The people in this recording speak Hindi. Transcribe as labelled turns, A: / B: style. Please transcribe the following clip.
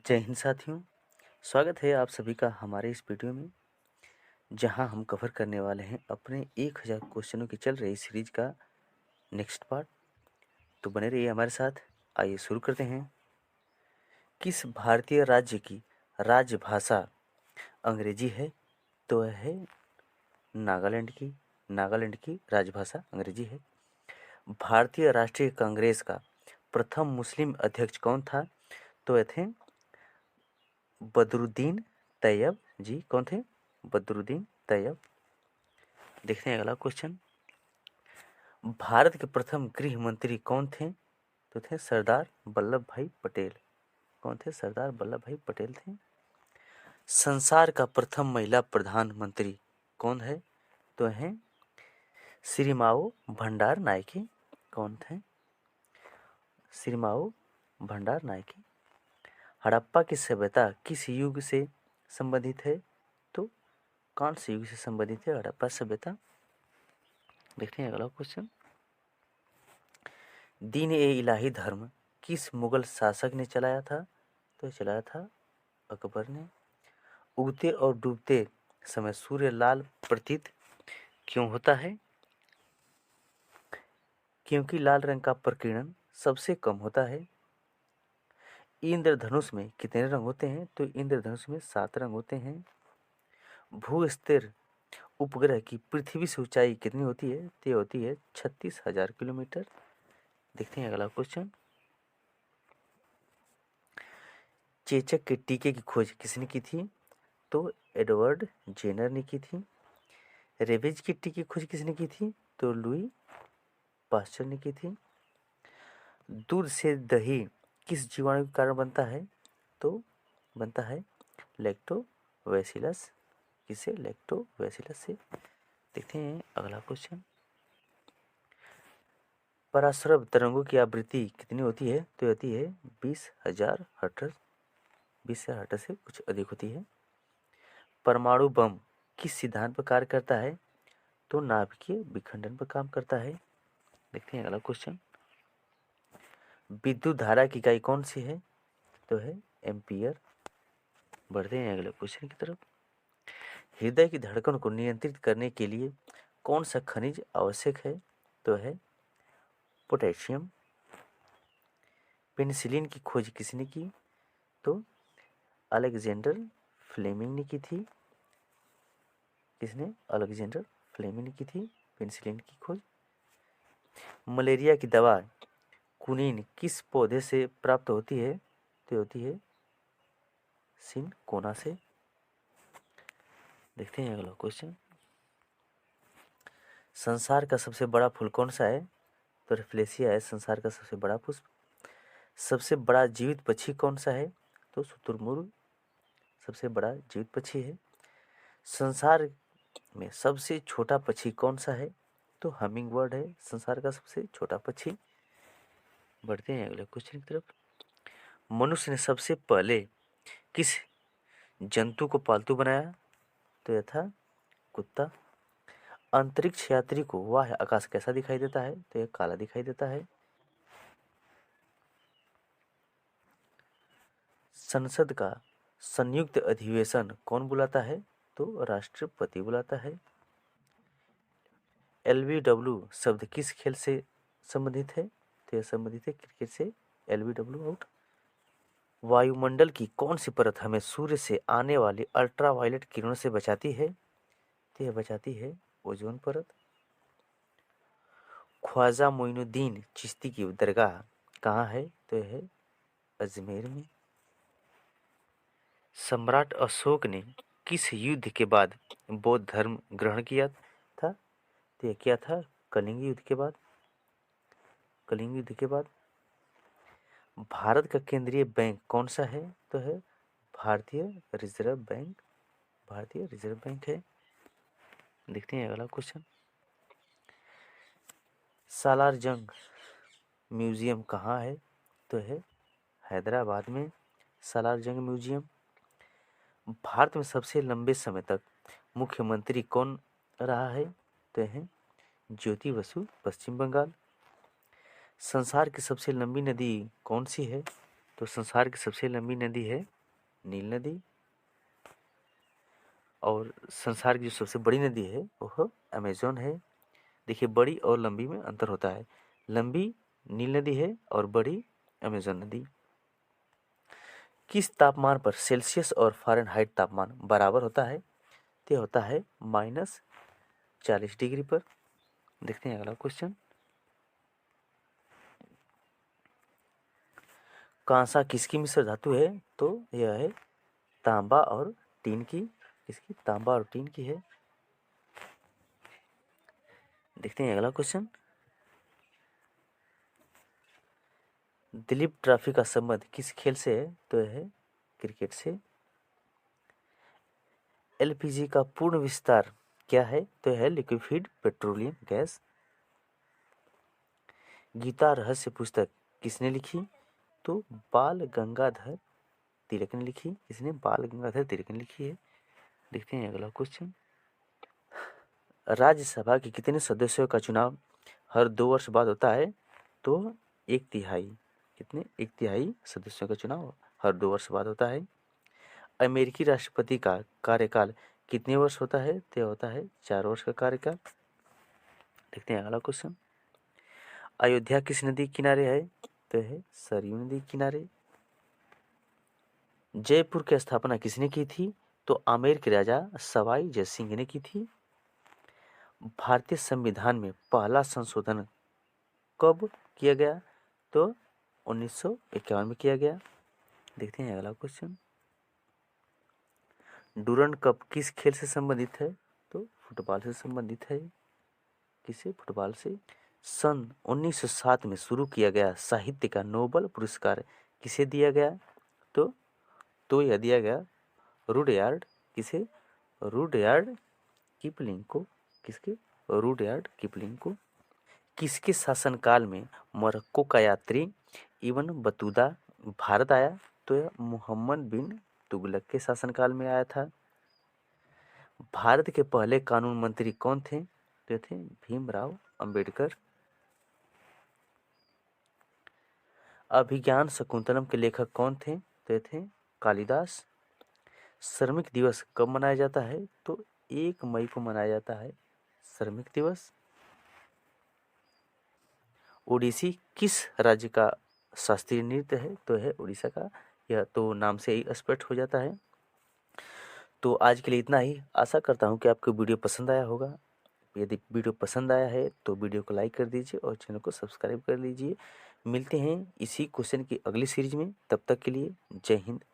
A: जय हिंद साथियों। स्वागत है आप सभी का हमारे इस वीडियो में, जहां हम कवर करने वाले हैं अपने 1000 क्वेश्चनों की चल रही सीरीज का नेक्स्ट पार्ट। तो बने रहिए हमारे साथ। आइए शुरू करते हैं। किस भारतीय राज्य की राजभाषा अंग्रेजी है? तो वह है नागालैंड की राजभाषा अंग्रेजी है। भारतीय राष्ट्रीय कांग्रेस का प्रथम मुस्लिम अध्यक्ष कौन था? तो वह थे बदरुद्दीन तैयब जी। कौन थे? बदरुद्दीन तैयब। देखते हैं अगला क्वेश्चन। भारत के प्रथम गृह मंत्री कौन थे? तो थे सरदार वल्लभ भाई पटेल। कौन थे? सरदार वल्लभ भाई पटेल थे। संसार का प्रथम महिला प्रधानमंत्री कौन है? तो हैं श्रीमाओ भंडार नायके। कौन थे? श्रीमाओ भंडार नायके। हड़प्पा की सभ्यता किस युग से संबंधित है? तो कौन से युग से संबंधित है हड़प्पा सभ्यता? देखते हैं अगला क्वेश्चन। दीन ए इलाही धर्म किस मुगल शासक ने चलाया था? तो चलाया था अकबर ने। उगते और डूबते समय सूर्य लाल प्रतीत क्यों होता है? क्योंकि लाल रंग का प्रकीर्णन सबसे कम होता है। इंद्रधनुष में कितने रंग होते हैं? तो इंद्रधनुष में 7 रंग होते हैं। भू स्थिर उपग्रह की पृथ्वी से ऊंचाई कितनी होती है? तो होती है 36,000 किलोमीटर। देखते हैं अगला क्वेश्चन। चेचक के टीके की खोज किसने की थी? तो एडवर्ड जेनर ने की थी। रेबीज की टीके की खोज किसने की थी? तो लुई पास्चर ने की थी। दूध से दही किस जीवाणु के कारण बनता है? तो बनता है लैक्टोबैसिलस। किससे? लैक्टोबैसिलस से। देखते हैं अगला क्वेश्चन। पराश्रव तरंगों की आवृत्ति कितनी होती है? तो होती है 20,000 हर्ट्ज। 20,000 हर्ट्ज से कुछ अधिक होती है। परमाणु बम किस सिद्धांत पर कार्य करता है? तो नाभिकीय विखंडन पर काम करता है। देखते हैं अगला क्वेश्चन। विद्युत धारा की इकाई कौन सी है? तो है एम्पियर। बढ़ते हैं अगले क्वेश्चन की तरफ। हृदय की धड़कन को नियंत्रित करने के लिए कौन सा खनिज आवश्यक है? तो है पोटेशियम। पेनिसिलिन की खोज किसने की? तो अलेक्जेंडर फ्लेमिंग ने की थी। किसने? अलेक्जेंडर फ्लेमिंग ने की थी पेनिसिलिन की खोज। मलेरिया की दवा कुनीन किस पौधे से प्राप्त होती है? तो होती है सिनकोना से। देखते हैं अगला क्वेश्चन। संसार का सबसे बड़ा फूल कौन सा है? तो रेफलेसिया है संसार का सबसे बड़ा पुष्प। सबसे बड़ा जीवित पक्षी कौन सा है? तो शुतुरमुर्ग सबसे बड़ा जीवित पक्षी है। संसार में सबसे छोटा पक्षी कौन सा है? तो हमिंग बर्ड है संसार का सबसे छोटा पक्षी। बढ़ते हैं अगले क्वेश्चन की तरफ। मनुष्य ने सबसे पहले किस जंतु को पालतू बनाया? तो यह था कुत्ता। अंतरिक्ष यात्री को वह आकाश कैसा दिखाई देता है? तो यह काला दिखाई देता है। संसद का संयुक्त अधिवेशन कौन बुलाता है? तो राष्ट्रपति बुलाता है। एलबीडब्ल्यू शब्द किस खेल से संबंधित है? तो यह संबंधित है क्रिकेट से। LBW out. वायुमंडल की कौन सी परत हमें सूर्य से आने वाली अल्ट्रावायलेट किरणों से बचाती है? तो यह बचाती है ओजोन परत। ख्वाजा मोइनुद्दीन चिश्ती की दरगाह कहाँ है? तो यह है अजमेर में। सम्राट अशोक ने किस युद्ध के बाद बौद्ध धर्म ग्रहण किया था? तो यह किया था कलिंग युद्ध के बाद। कलिंग युद्ध के बाद। भारत का केंद्रीय बैंक कौन सा है? तो है भारतीय रिजर्व बैंक। भारतीय रिजर्व बैंक है। देखते हैं अगला क्वेश्चन। सालार जंग म्यूजियम कहाँ है? तो है हैदराबाद में सालार जंग म्यूजियम। भारत में सबसे लंबे समय तक मुख्यमंत्री कौन रहा है? तो है ज्योति बसु पश्चिम बंगाल। संसार की सबसे लंबी नदी कौन सी है? तो संसार की सबसे लंबी नदी है नील नदी। और संसार की जो सबसे बड़ी नदी है वह अमेज़न है। देखिए बड़ी और लंबी में अंतर होता है। लंबी नील नदी है और बड़ी अमेज़न नदी। किस तापमान पर सेल्सियस और फ़ारेनहाइट तापमान बराबर होता है? तो यह होता है -40 डिग्री पर। देखते हैं अगला क्वेश्चन। कांसा किसकी मिश्र धातु है? तो यह है तांबा और टीन की। किसकी? तांबा और टीन की है। देखते हैं अगला क्वेश्चन। दिलीप ट्रॉफी का संबंध किस खेल से है? तो यह है क्रिकेट से। एलपीजी का पूर्ण विस्तार क्या है? तो यह है लिक्विफाइड पेट्रोलियम गैस। गीता रहस्य पुस्तक किसने लिखी? तो बाल गंगाधर तिलक ने लिखी। किसने? बाल गंगाधर तिलक ने लिखी है। देखते हैं अगला क्वेश्चन। राज्यसभा के कितने सदस्यों का चुनाव हर 2 वर्ष बाद होता है? तो 1/3। कितने? 1/3 सदस्यों का चुनाव हर 2 वर्ष बाद होता है। अमेरिकी राष्ट्रपति का कार्यकाल कितने वर्ष होता है? तो होता है 4 वर्ष का कार्यकाल। देखते हैं अगला क्वेश्चन। अयोध्या किस नदी किनारे है? तो है सरयू नदी किनारे। जयपुर की स्थापना किसने की थी? तो आमेर के राजा सवाई जयसिंह ने की थी। भारतीय संविधान में पहला संशोधन कब किया गया? तो 1951 में किया गया। देखते हैं अगला क्वेश्चन। डूरंड कप किस खेल से संबंधित है? तो फुटबॉल से संबंधित है। किसे? फुटबॉल से। सन 1907 में शुरू किया गया साहित्य का नोबेल पुरस्कार किसे दिया गया? तो यह दिया गया रुडयार्ड। किसे? रुडयार्ड किपलिंग को। किसके? रुडयार्ड किपलिंग को। किसके शासनकाल में मोरक्को का यात्री इब्न बतूता भारत आया? तो यह मोहम्मद बिन तुगलक के शासनकाल में आया था। भारत के पहले कानून मंत्री कौन थे? तो थे भीमराव अंबेडकर। अभिज्ञान शकुंतलम के लेखक कौन थे? तो थे कालिदास। श्रमिक दिवस कब मनाया जाता है? तो 1 मई को मनाया जाता है श्रमिक दिवस। ओडिसी किस राज्य का शास्त्रीय नृत्य है? तो है उड़ीसा का। यह तो नाम से ही स्पष्ट हो जाता है। तो आज के लिए इतना ही। आशा करता हूँ कि आपको वीडियो पसंद आया होगा। यदि वीडियो पसंद आया है तो वीडियो को लाइक कर दीजिए और चैनल को सब्सक्राइब कर लीजिए। मिलते हैं इसी क्वेश्चन की अगली सीरीज में। तब तक के लिए जय हिंद।